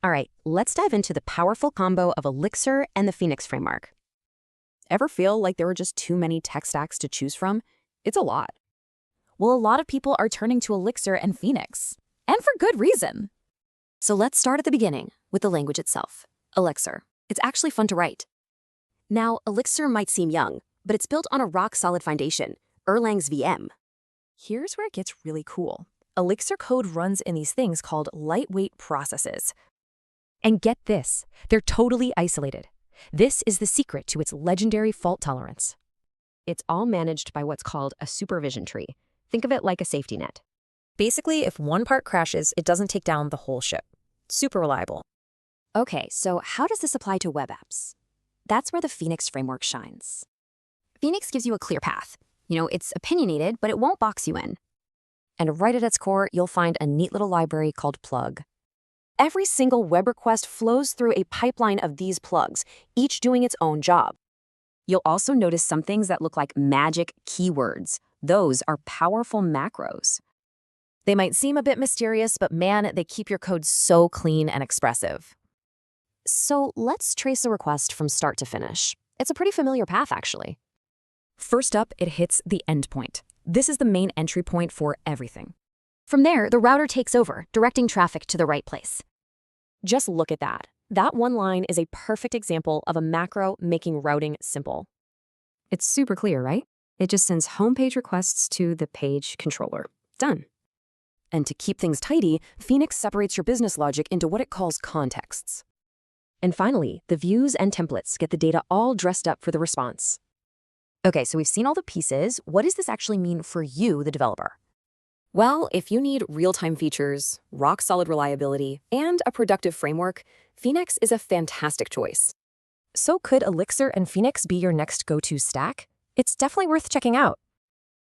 All right, let's dive into the powerful combo of Elixir and the Phoenix framework. Ever feel like there were just too many tech stacks to choose from? It's a lot. Well, a lot of people are turning to Elixir and Phoenix, and for good reason. So let's start at the beginning with the language itself, Elixir. It's actually fun to write. Now, Elixir might seem young, but it's built on a rock-solid foundation, Erlang's VM. Here's where it gets really cool. Elixir code runs in these things called lightweight processes. And get this, they're totally isolated. This is the secret to its legendary fault tolerance. It's all managed by what's called a supervision tree. Think of it like a safety net. Basically, if one part crashes, it doesn't take down the whole ship. Super reliable. Okay, so how does this apply to web apps? That's where the Phoenix framework shines. Phoenix gives you a clear path. It's opinionated, but it won't box you in. And right at its core, you'll find a neat little library called plug. Every single web request flows through a pipeline of these plugs, each doing its own job. You'll also notice some things that look like magic keywords. Those are powerful macros. They might seem a bit mysterious, but man, they keep your code so clean and expressive. So let's trace a request from start to finish. It's a pretty familiar path, actually. First up, it hits the endpoint. This is the main entry point for everything. From there, the router takes over, directing traffic to the right place. Just look at that. That one line is a perfect example of a macro making routing simple. It's super clear, right? It just sends homepage requests to the page controller. Done. And to keep things tidy, Phoenix separates your business logic into what it calls contexts. And finally, the views and templates get the data all dressed up for the response. Okay, so we've seen all the pieces. What does this actually mean for you, the developer? Well, if you need real-time features, rock-solid reliability, and a productive framework, Phoenix is a fantastic choice. So could Elixir and Phoenix be your next go-to stack? It's definitely worth checking out.